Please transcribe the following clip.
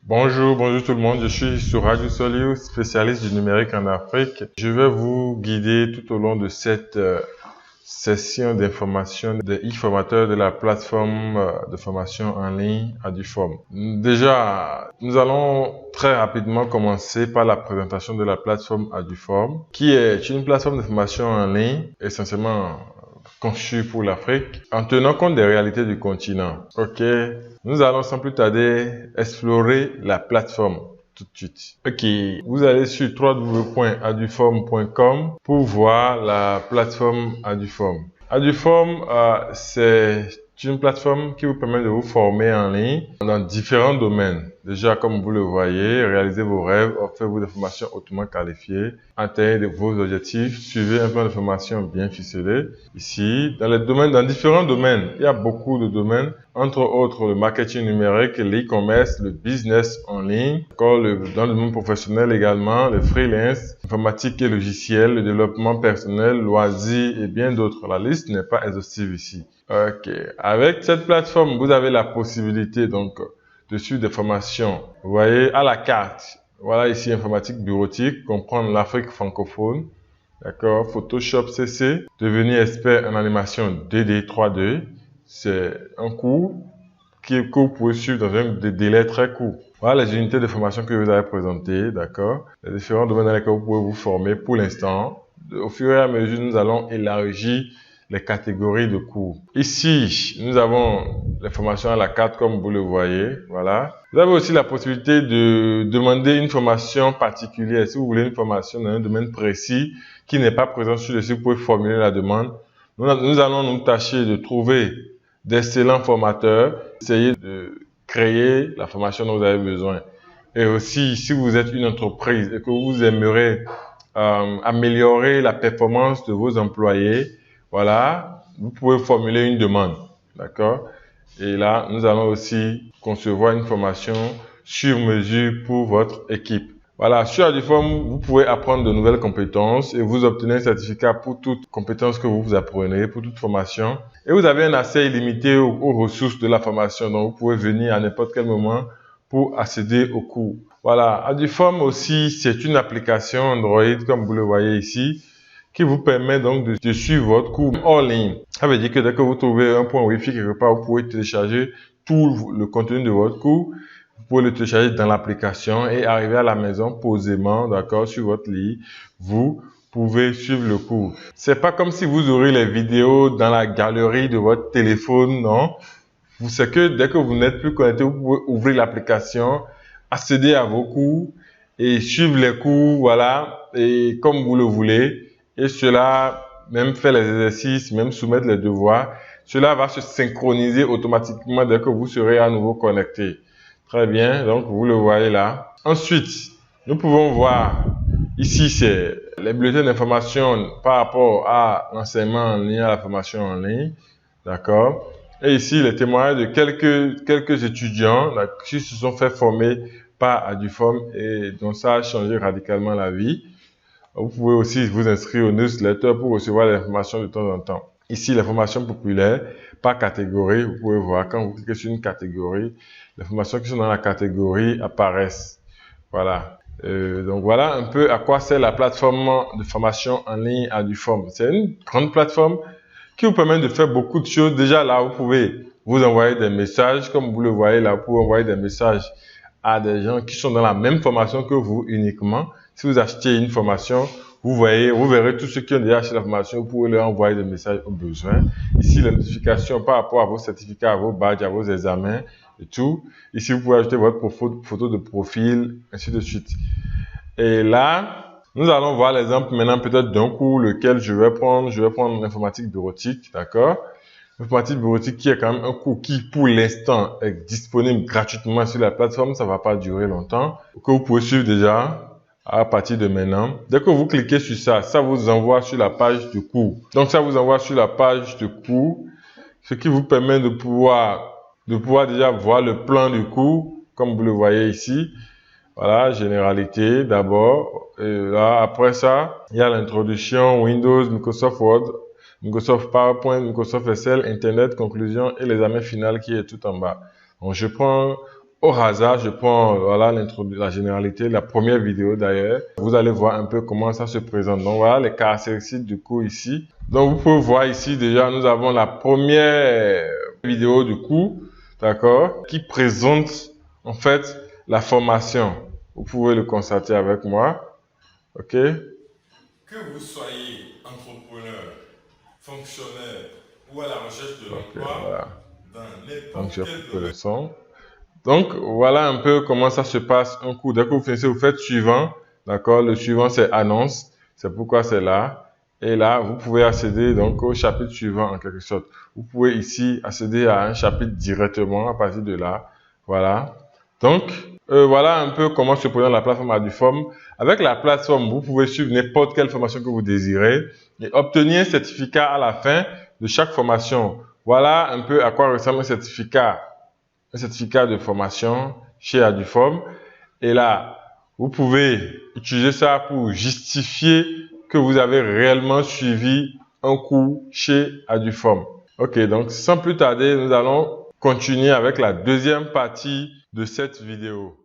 Bonjour tout le monde, je suis Suraju Soliu, spécialiste du numérique en Afrique. Je vais vous guider tout au long de cette session d'information des e-formateurs de la plateforme de formation en ligne Aduform. Déjà, nous allons très rapidement commencer par la présentation de la plateforme Aduform, qui est une plateforme de formation en ligne essentiellement conçue pour l'Afrique, en tenant compte des réalités du continent. Ok, nous allons sans plus tarder explorer la plateforme tout de suite. Ok, vous allez sur www.aduform.com pour voir la plateforme Aduform. Aduform, c'est une plateforme qui vous permet de vous former en ligne dans différents domaines. Déjà, comme vous le voyez, réalisez vos rêves, offrez-vous des formations hautement qualifiées, atteignez vos objectifs, suivez un plan de formation bien ficelé. Ici, dans différents domaines, il y a beaucoup de domaines, entre autres le marketing numérique, l'e-commerce, le business en ligne, dans le monde professionnel également, le freelance, informatique et logiciel, le développement personnel, loisirs et bien d'autres. La liste n'est pas exhaustive ici. Ok, avec cette plateforme, vous avez la possibilité donc de suivre des formations. Vous voyez à la carte, voilà ici informatique bureautique, comprendre l'Afrique francophone, d'accord, Photoshop CC, devenir expert en animation 2D, 3D, c'est un cours que vous pouvez suivre dans un délai très court. Voilà les unités de formation que vous avez présentées, d'accord, les différents domaines dans lesquels vous pouvez vous former pour l'instant. Au fur et à mesure, nous allons élargir les catégories de cours. Ici, nous avons les formations à la carte comme vous le voyez. Voilà. Vous avez aussi la possibilité de demander une formation particulière. Si vous voulez une formation dans un domaine précis qui n'est pas présent sur le site, vous pouvez formuler la demande. Nous allons nous tâcher de trouver d'excellents formateurs, essayer de créer la formation dont vous avez besoin. Et aussi, si vous êtes une entreprise et que vous aimeriez améliorer la performance de vos employés, voilà, vous pouvez formuler une demande, d'accord? Et là, nous allons aussi concevoir une formation sur mesure pour votre équipe. Voilà, sur Aduform, vous pouvez apprendre de nouvelles compétences et vous obtenez un certificat pour toute compétence que vous apprenez, pour toute formation. Et vous avez un accès illimité aux ressources de la formation, donc vous pouvez venir à n'importe quel moment pour accéder aux cours. Voilà, Aduform aussi, c'est une application Android, comme vous le voyez ici, qui vous permet donc de suivre votre cours en ligne. Ça veut dire que dès que vous trouvez un point Wi-Fi quelque part, vous pouvez télécharger tout le contenu de votre cours. Vous pouvez le télécharger dans l'application et arriver à la maison posément, d'accord, sur votre lit. Vous pouvez suivre le cours. C'est pas comme si vous aurez les vidéos dans la galerie de votre téléphone, non. C'est que dès que vous n'êtes plus connecté, vous pouvez ouvrir l'application, accéder à vos cours et suivre les cours, voilà, et comme vous le voulez. Et cela, même faire les exercices, même soumettre les devoirs, cela va se synchroniser automatiquement dès que vous serez à nouveau connecté. Très bien, donc vous le voyez là. Ensuite, nous pouvons voir, ici c'est les bulletins d'information par rapport à l'enseignement en ligne, à la formation en ligne, d'accord. Et ici, les témoignages de quelques étudiants là, qui se sont fait former par Aduform et dont ça a changé radicalement la vie. Vous pouvez aussi vous inscrire au newsletter pour recevoir les informations de temps en temps. Ici, les formations populaires par catégorie. Vous pouvez voir, quand vous cliquez sur une catégorie, les formations qui sont dans la catégorie apparaissent. Voilà. Donc voilà un peu à quoi sert la plateforme de formation en ligne Aduform. C'est une grande plateforme qui vous permet de faire beaucoup de choses. Déjà là, vous pouvez vous envoyer des messages. Comme vous le voyez là, vous pouvez envoyer des messages à des gens qui sont dans la même formation que vous uniquement. Si vous achetez une formation, vous verrez tous ceux qui ont déjà acheté la formation, vous pouvez leur envoyer des messages au besoin. Ici, les notifications par rapport à vos certificats, à vos badges, à vos examens et tout. Ici, vous pouvez ajouter votre photo de profil, ainsi de suite. Et là, nous allons voir l'exemple maintenant peut-être d'un cours, lequel je vais prendre l'informatique bureautique, d'accord? L'informatique bureautique qui est quand même un cours qui, pour l'instant, est disponible gratuitement sur la plateforme. Ça ne va pas durer longtemps. Que vous pouvez suivre déjà à partir de maintenant. Dès que vous cliquez sur ça, ça vous envoie sur la page de cours. Donc, ça vous envoie sur la page de cours, ce qui vous permet de pouvoir déjà voir le plan du cours, comme vous le voyez ici. Voilà, généralité d'abord. Et là, après ça, il y a l'introduction, Windows, Microsoft Word, Microsoft PowerPoint, Microsoft Excel, Internet, conclusion et l'examen final qui est tout en bas. Donc, je prends au hasard, je prends voilà la généralité, la première vidéo d'ailleurs. Vous allez voir un peu comment ça se présente. Donc voilà les caractéristiques du cours ici. Donc vous pouvez voir ici déjà, nous avons la première vidéo du cours, d'accord, qui présente en fait la formation. Vous pouvez le constater avec moi, ok? Que vous soyez entrepreneur, fonctionnaire ou à la recherche de l'emploi, voilà. Dans n'importe quel domaine. Donc, voilà un peu comment ça se passe un cours. Dès que vous finissez, vous faites suivant. D'accord? Le suivant, c'est annonce. C'est pourquoi c'est là. Et là, vous pouvez accéder donc au chapitre suivant en quelque sorte. Vous pouvez ici accéder à un chapitre directement à partir de là. Voilà. Donc, voilà un peu comment se présente la plateforme AduForm. Avec la plateforme, vous pouvez suivre n'importe quelle formation que vous désirez et obtenir un certificat à la fin de chaque formation. Voilà un peu à quoi ressemble un certificat de formation chez AduForm. Et là, vous pouvez utiliser ça pour justifier que vous avez réellement suivi un cours chez AduForm. Ok, donc sans plus tarder, nous allons continuer avec la deuxième partie de cette vidéo.